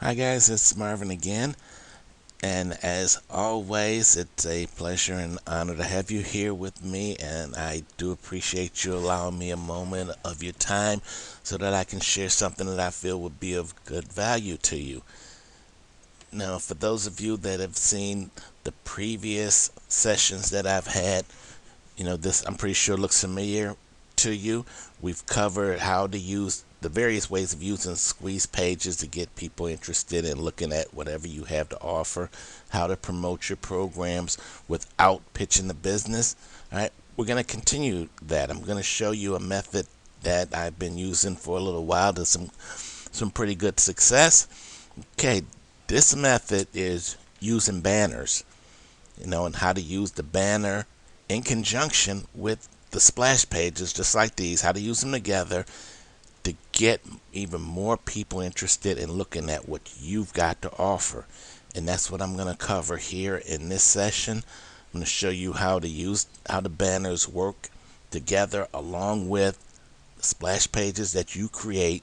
Hi guys, it's Marvin again, and as always, it's a pleasure and honor to have you here with me, and I do appreciate you allowing me a moment of your time so that I can share something that I feel would be of good value to you. Now, for those of you that have seen the previous sessions that I've had, this I'm pretty sure looks familiar to you. We've covered how to use the various ways of using squeeze pages to get people interested in looking at whatever you have to offer, how to promote your programs without pitching the business. All right, we're going to continue that. I'm going to show you a method that I've been using for a little while to some pretty good success. Okay, this method is using banners, and how to use the banner in conjunction with the splash pages, just like these, how to use them together to get even more people interested in looking at what you've got to offer. And that's what I'm going to cover here in this session. I'm going to show you how the banners work together along with the splash pages that you create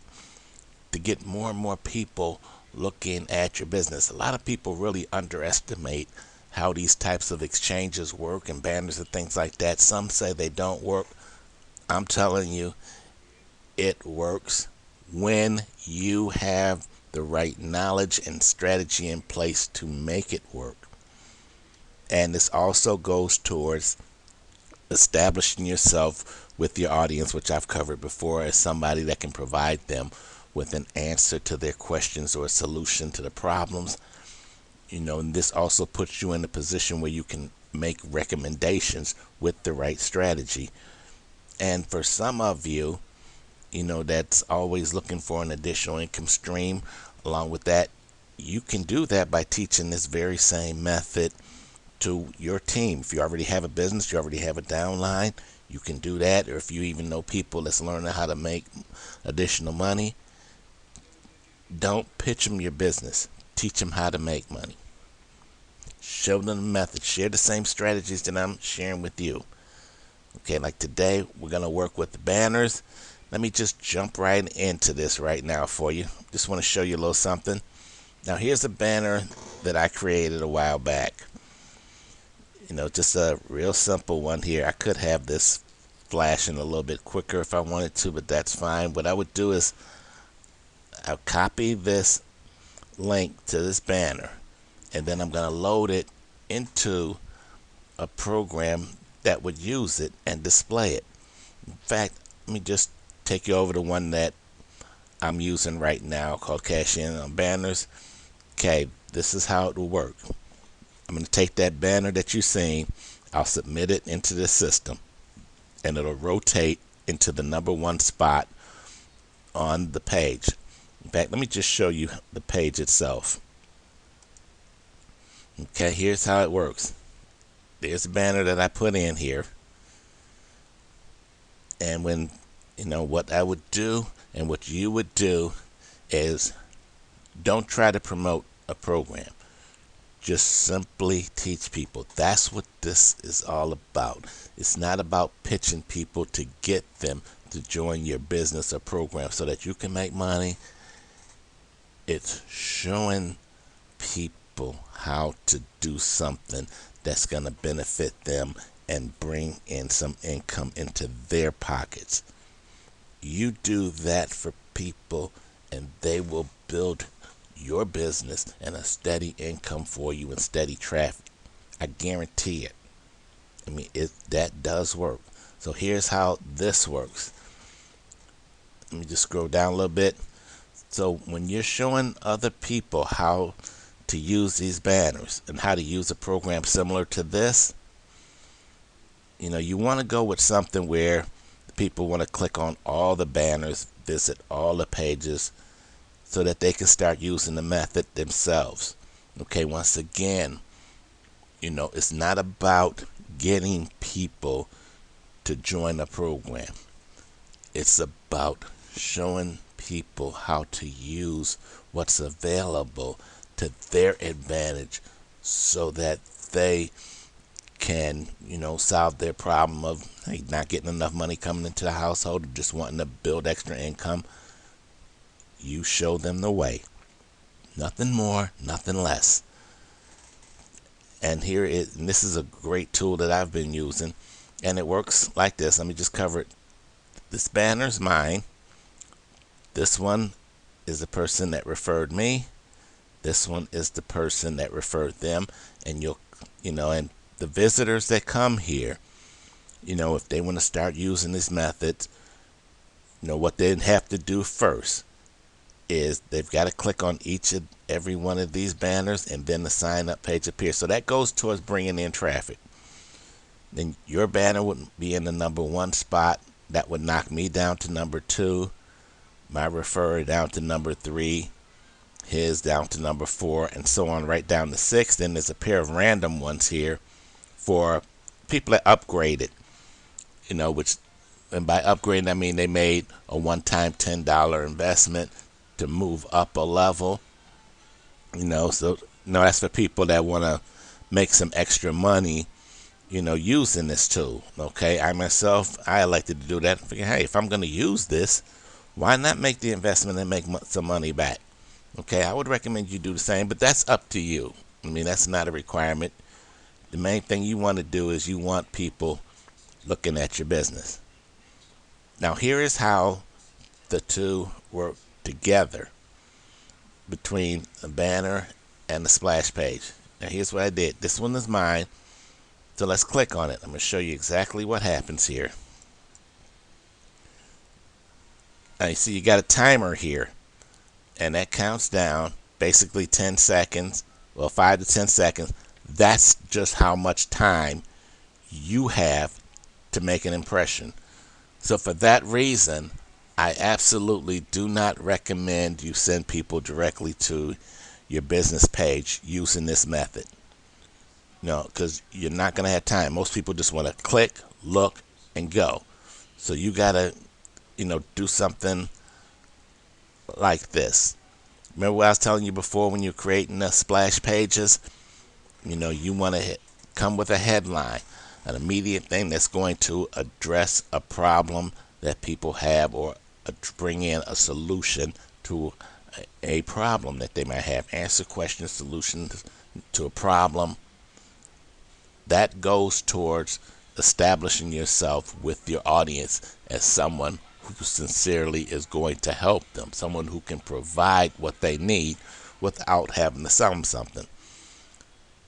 to get more and more people looking at your business. A lot of people really underestimate how these types of exchanges work and banners and things like that. Some say they don't work. I'm telling you, it works when you have the right knowledge and strategy in place to make it work. And this also goes towards establishing yourself with your audience, which I've covered before, as somebody that can provide them with an answer to their questions or a solution to the problems. And this also puts you in a position where you can make recommendations with the right strategy. And for some of you, that's always looking for an additional income stream. Along with that, you can do that by teaching this very same method to your team. If you already have a business, you already have a downline, you can do that. Or if you even know people that's learning how to make additional money, don't pitch them your business. Teach them how to make money. Show them the method. Share the same strategies that I'm sharing with you. Okay, like today, we're going to work with the banners. Let me just jump right into this right now for you. Just want to show you a little something. Now, here's a banner that I created a while back. Just a real simple one here. I could have this flashing a little bit quicker if I wanted to, but that's fine. What I would do is I'll copy this link to this banner, and then I'm going to load it into a program that would use it and display it. In fact, let me just take you over to one that I'm using right now called Cash In on Banners. Okay, this is how it will work. I'm going to take that banner that you've seen, I'll submit it into the system, and it'll rotate into the number one spot on the page. In fact, let me just show you the page itself. Okay, here's how it works. There's a banner that I put in here. And when, what I would do and what you would do is don't try to promote a program. Just simply teach people. That's what this is all about. It's not about pitching people to get them to join your business or program so that you can make money. It's showing people how to do something that's going to benefit them and bring in some income into their pockets. You do that for people, and they will build your business and a steady income for you and steady traffic. I guarantee it. That does work. So here's how this works. Let me just scroll down a little bit. So when you're showing other people how to use these banners and how to use a program similar to this, you want to go with something where people want to click on all the banners, visit all the pages, so that they can start using the method themselves. Okay, once again, it's not about getting people to join a program. It's about showing people how to use what's available to their advantage so that they can, solve their problem of not getting enough money coming into the household or just wanting to build extra income. You show them the way. Nothing more, nothing less. And and this is a great tool that I've been using, and it works like this. Let me just cover it. This banner's mine. This one is the person that referred me. This one is the person that referred them. And and the visitors that come here, if they want to start using this method, what they have to do first is they've got to click on each and every one of these banners, and then the sign up page appears. So that goes towards bringing in traffic. Then your banner would be in the number 1 spot. That would knock me down to number 2, my referrer down to number 3, his down to number 4, and so on right down to 6. Then there's a pair of random ones here for people that upgraded, which, and by upgrading I mean they made a one-time $10 investment to move up a level. So that's for people that want to make some extra money, using this tool. Okay, I myself, I elected to do that. Figure, hey, if I'm going to use this, why not make the investment and make some money back? Okay, I would recommend you do the same, but that's up to you. I mean, that's not a requirement. The main thing you want to do is you want people looking at your business. Now, here is how the two work together between the banner and the splash page. Now, here's what I did. This one is mine, so let's click on it. I'm going to show you exactly what happens here. Now, you see you got a timer here, and that counts down basically 10 seconds, well, 5 to 10 seconds. That's just how much time you have to make an impression. So for that reason, I absolutely do not recommend you send people directly to your business page using this method. No, because you're not going to have time. Most people just want to click, look, and go. So you got to, do something like this. Remember what I was telling you before when you're creating the splash pages? You want to come with a headline, an immediate thing that's going to address a problem that people have, or bring in a solution to a problem that they might have. Answer questions, solutions to a problem. That goes towards establishing yourself with your audience as someone who sincerely is going to help them, someone who can provide what they need without having to sell them something.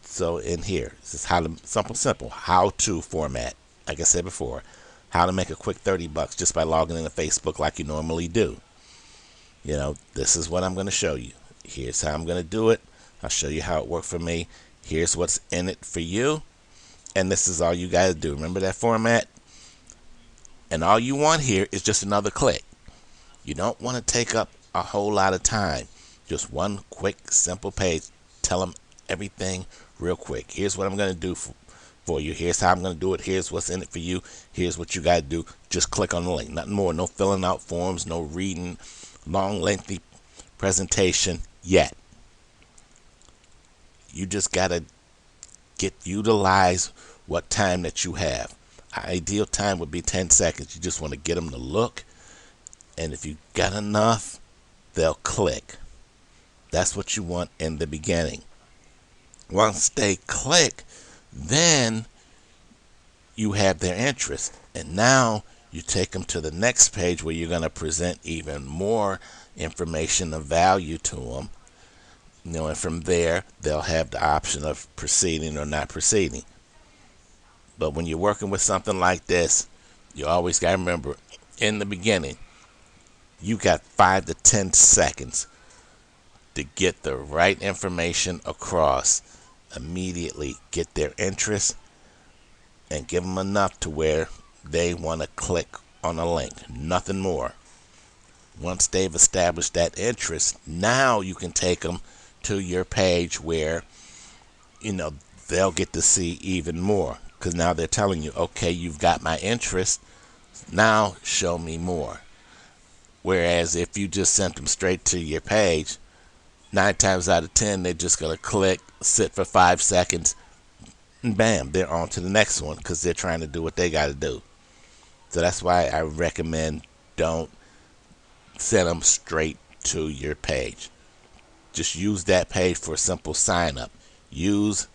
So in here, this is simple how-to format. Like I said before, how to make a quick $30 just by logging into Facebook like you normally do. This is what I'm going to show you. Here's how I'm going to do it. I'll show you how it worked for me. Here's what's in it for you. And this is all you got to do. Remember that format? And all you want here is just another click. You don't want to take up a whole lot of time. Just one quick, simple page. Tell them everything real quick. Here's what I'm going to do for you. Here's how I'm going to do it. Here's what's in it for you. Here's what you got to do. Just click on the link. Nothing more. No filling out forms. No reading. Long, lengthy presentation yet. You just got to utilize what time that you have. Ideal time would be 10 seconds. You just want to get them to look. And if you got enough, they'll click. That's what you want in the beginning. Once they click, then you have their interest. And now you take them to the next page where you're going to present even more information of value to them. And from there, they'll have the option of proceeding or not proceeding. But when you're working with something like this, you always got to remember, in the beginning, you got 5 to 10 seconds to get the right information across. Immediately get their interest and give them enough to where they want to click on a link. Nothing more. Once they've established that interest, now you can take them to your page where, they'll get to see even more. Because now they're telling you, okay, you've got my interest. Now show me more. Whereas if you just sent them straight to your page, 9 times out of 10, they're just going to click, sit for 5 seconds, and bam, they're on to the next one because they're trying to do what they got to do. So that's why I recommend don't send them straight to your page. just use that page for a simple sign up. Use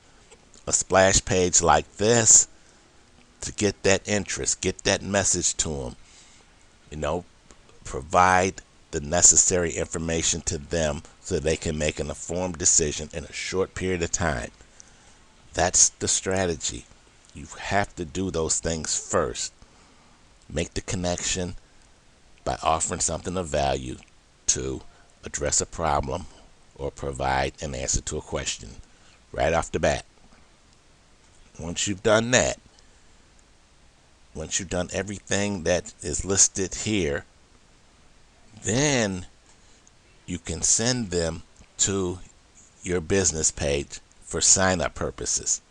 a splash page like this to get that interest, get that message to them. Provide the necessary information to them so they can make an informed decision in a short period of time. That's the strategy. You have to do those things first. Make the connection by offering something of value to address a problem or provide an answer to a question right off the bat. Once you've done that, once you've done everything that is listed here, then you can send them to your business page for sign-up purposes.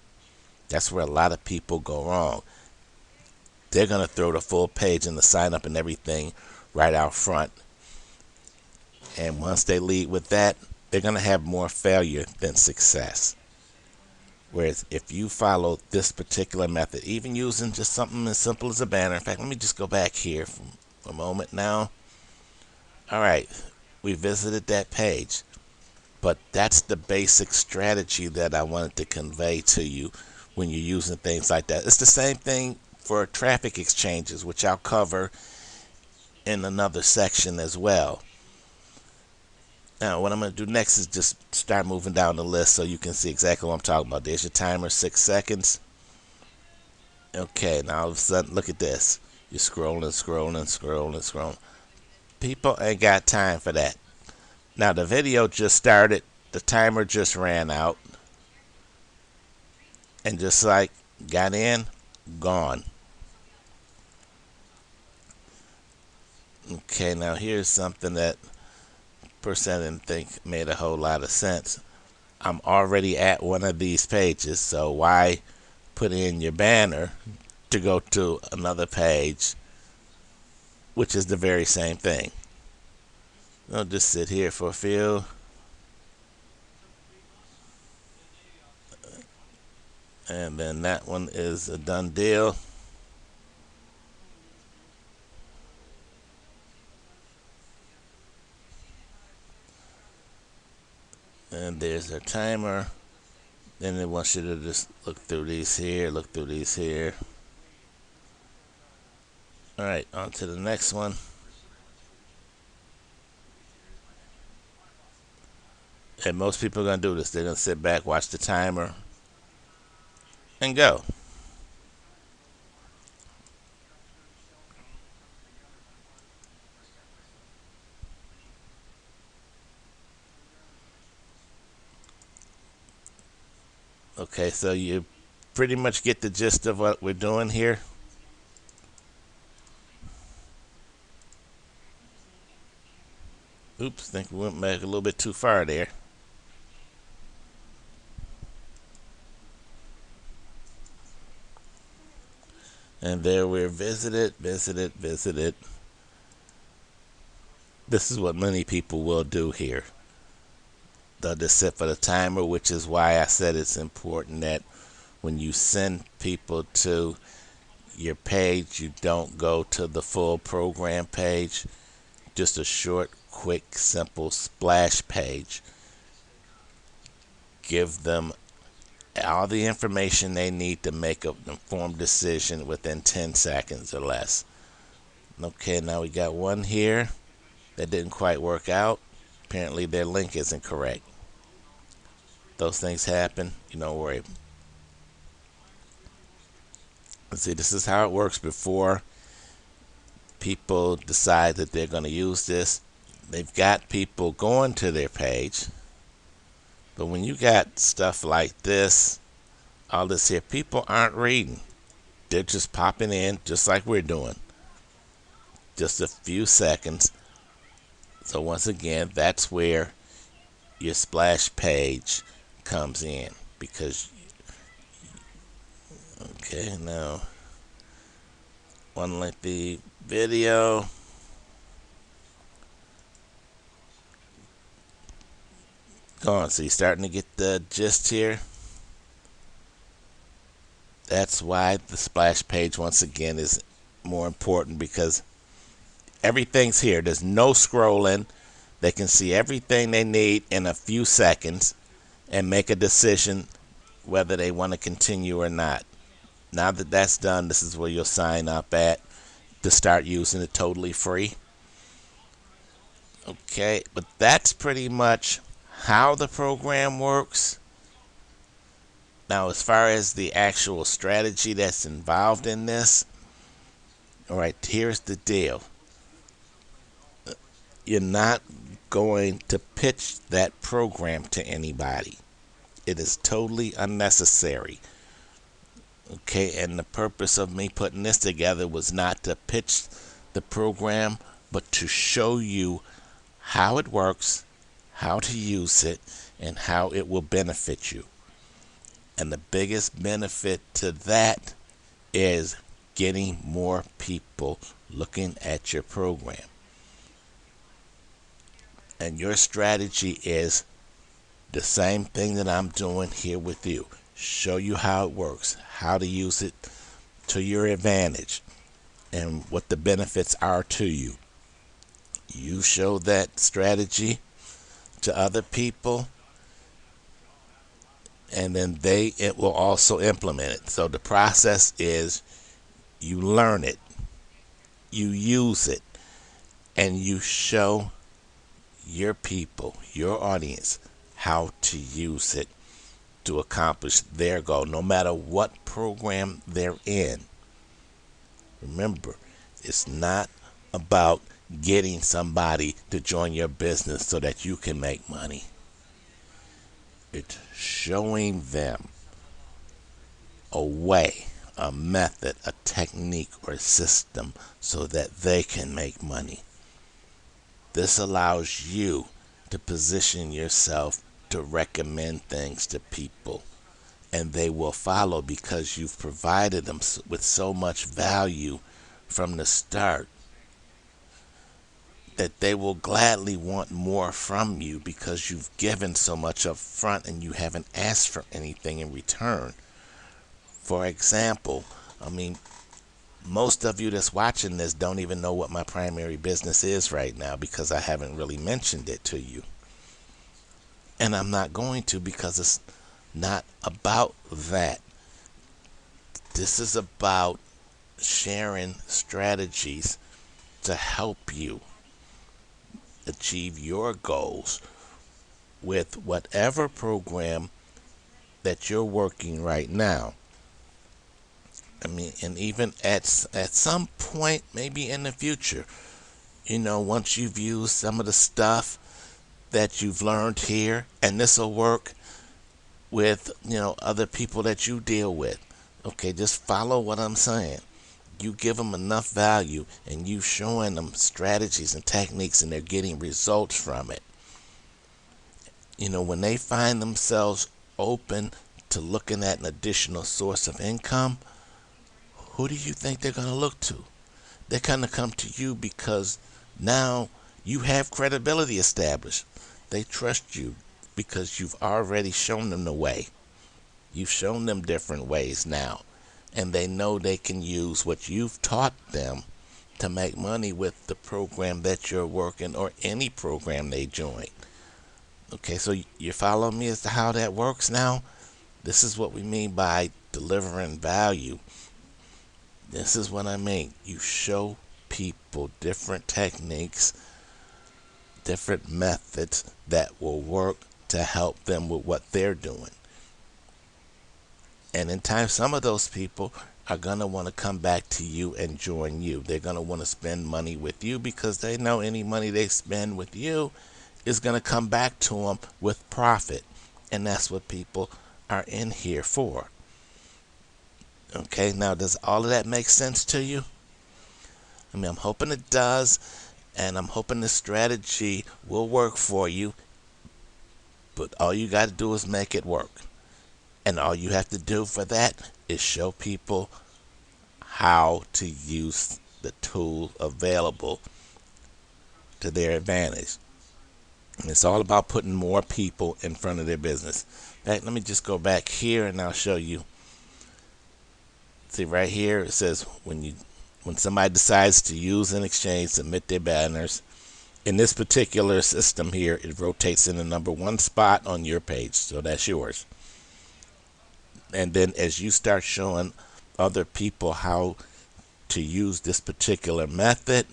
That's where a lot of people go wrong. They're going to throw the full page and the sign-up and everything right out front. And once they lead with that, they're going to have more failure than success. Whereas if you follow this particular method, even using just something as simple as a banner. In fact, let me just go back here for a moment now. All right, we visited that page. But that's the basic strategy that I wanted to convey to you when you're using things like that. It's the same thing for traffic exchanges, which I'll cover in another section as well. Now, what I'm going to do next is just start moving down the list so you can see exactly what I'm talking about. There's your timer, 6 seconds. Okay, now all of a sudden, look at this. You're scrolling. People ain't got time for that. Now, the video just started. The timer just ran out. And just like got in, gone. Okay, now here's something that person I didn't think made a whole lot of sense. I'm already at one of these pages, so why put in your banner to go to another page, which is the very same thing? I'll just sit here for a few. And then that one is a done deal. And there's their timer. Then it wants you to just look through these here, Alright, on to the next one. And most people are going to do this. They're going to sit back, watch the timer, and go. Okay, so you pretty much get the gist of what we're doing here. Oops, think we went back a little bit too far there. And there we're visited. This is what many people will do here. They'll just sit for the timer, which is why I said it's important that when you send people to your page, you don't go to the full program page. Just a short, quick, simple splash page. Give them all the information they need to make an informed decision within 10 seconds or less. Okay, now we got one here that didn't quite work out. Apparently their link isn't correct. Those things happen, you don't worry. See, this is how it works before people decide that they're going to use this. They've got people going to their page, but when you got stuff like this, all this here, people aren't reading. They're just popping in just like we're doing. Just a few seconds. So once again, that's where your splash page comes in, because okay, now one lengthy video. Go on, so you're starting to get the gist here. That's why the splash page once again is more important, because everything's here. There's no scrolling. They can see everything they need in a few seconds and make a decision whether they want to continue or not. Now that that's done, this is where you'll sign up at to start using it totally free. Okay, but that's pretty much how the program works. Now, as far as the actual strategy that's involved in this, all right, here's the deal. You're not going to pitch that program to anybody. It is totally unnecessary. Okay, and the purpose of me putting this together was not to pitch the program, but to show you how it works, how to use it, and how it will benefit you. And the biggest benefit to that is getting more people looking at your program. And your strategy is the same thing that I'm doing here with you. Show you how it works, how to use it to your advantage, and what the benefits are to you. You show that strategy to other people, and then it will also implement it. So the process is you learn it, you use it, and you show your people, your audience, how to use it to accomplish their goal, no matter what program they're in. Remember, it's not about getting somebody to join your business so that you can make money. It's showing them a way, a method, a technique, or a system so that they can make money. This allows you to position yourself to recommend things to people, and they will follow because you've provided them with so much value from the start that they will gladly want more from you because you've given so much up front and you haven't asked for anything in return. For example, most of you that's watching this don't even know what my primary business is right now because I haven't really mentioned it to you. And I'm not going to, because it's not about that. This is about sharing strategies to help you achieve your goals with whatever program that you're working right now. And even at some point, maybe in the future, once you've used some of the stuff that you've learned here, and this will work with, other people that you deal with. Okay, just follow what I'm saying. You give them enough value and you showing them strategies and techniques, and they're getting results from it. When they find themselves open to looking at an additional source of income, who do you think they're going to look to? They're going to come to you because now you have credibility established. They trust you because you've already shown them the way. You've shown them different ways now, and they know they can use what you've taught them to make money with the program that you're working, or any program they join. Okay, so you follow me as to how that works now? This is what we mean by delivering value. This is what I mean. You show people different techniques, different methods that will work to help them with what they're doing. And in time, some of those people are going to want to come back to you and join you. They're going to want to spend money with you because they know any money they spend with you is going to come back to them with profit. And that's what people are in here for. Okay, now does all of that make sense to you? I'm hoping it does, and I'm hoping this strategy will work for you. But all you got to do is make it work. And all you have to do for that is show people how to use the tool available to their advantage. And it's all about putting more people in front of their business. In fact, let me just go back here and I'll show you. See right here, it says when somebody decides to use an exchange, submit their banners, In this particular system here, it rotates in the number one spot on your page, so that's yours. And then as you start showing other people how to use this particular method,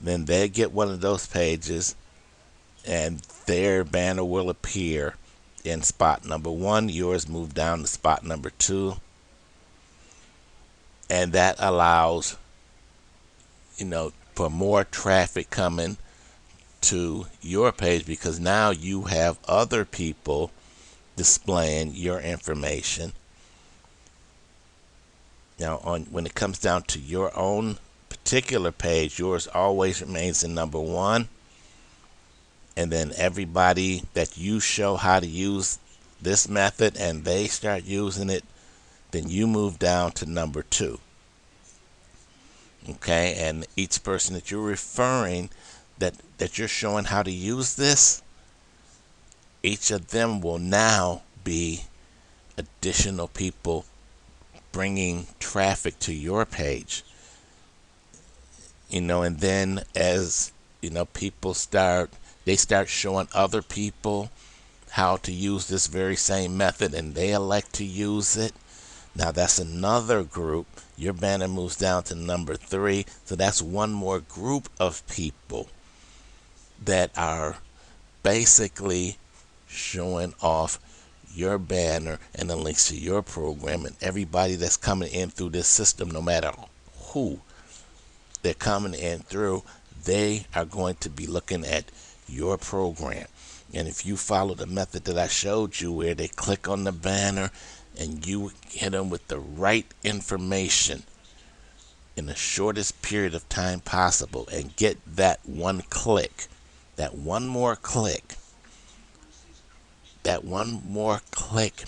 then they get one of those pages and their banner will appear in spot number one. Yours move down to spot number two, and that allows, for more traffic coming to your page, because now you have other people displaying your information. Now, when it comes down to your own particular page, yours always remains in number one, and then everybody that you show how to use this method and they start using it, then you move down to number two. Okay, and each person that you're referring, that you're showing how to use this, each of them will now be additional people bringing traffic to your page. And then as people start showing other people how to use this very same method and they elect to use it. Now that's another group. Your banner moves down to number three. So that's one more group of people that are basically showing off your banner and the links to your program, and everybody that's coming in through this system, no matter who they're coming in through, they are going to be looking at your program. And if you follow the method that I showed you, where they click on the banner and you hit them with the right information in the shortest period of time possible and get that one click, that one more click,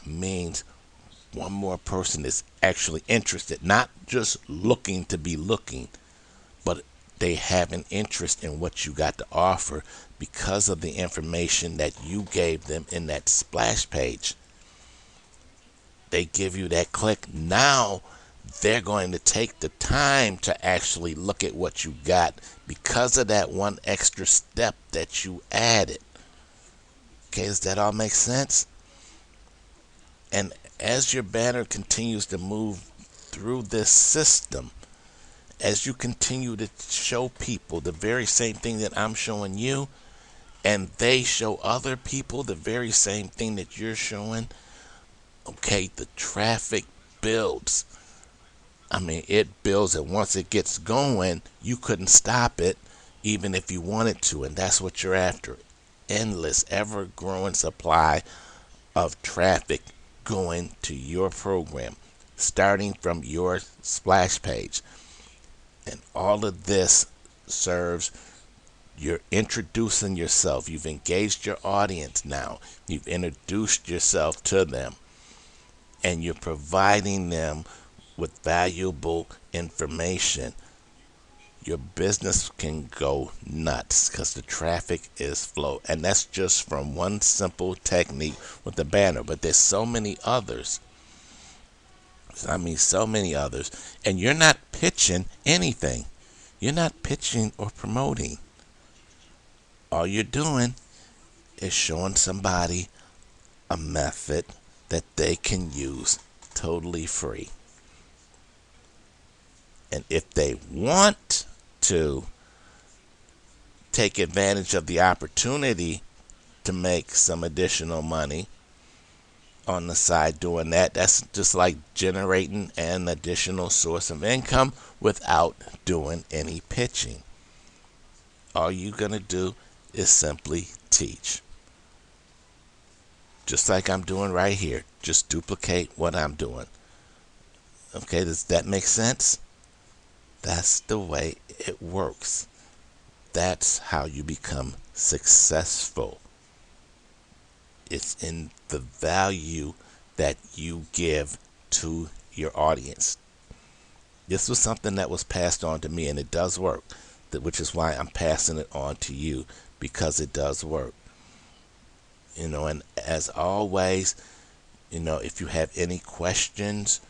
means one more person is actually interested, not just looking to be looking, but they have an interest in what you got to offer because of the information that you gave them in that splash page. They give you that click. Now they're going to take the time to actually look at what you got because of that one extra step that you added. Okay, does that all make sense? And as your banner continues to move through this system, as you continue to show people the very same thing that I'm showing you, and they show other people the very same thing that you're showing, okay, the traffic builds. I mean, it builds, and once it gets going, you couldn't stop it even if you wanted to, and that's what you're after. Endless, ever-growing supply of traffic going to your program, starting from your splash page. And all of this serves, you're introducing yourself. You've engaged your audience now. You've introduced yourself to them. And you're providing them with valuable information. Your business can go nuts because the traffic is flow. And that's just from one simple technique with the banner. But there's so many others. So many others. And you're not pitching anything. You're not pitching or promoting. All you're doing is showing somebody a method that they can use totally free. And if they want to take advantage of the opportunity to make some additional money on the side doing that, that's just like generating an additional source of income without doing any pitching. All you're going to do is simply teach. Just like I'm doing right here. Just duplicate what I'm doing. Okay, does that make sense? That's the way it works. That's how you become successful. It's in the value that you give to your audience. This was something that was passed on to me, and it does work, which is why I'm passing it on to you, because it does work. And as always, if you have any questions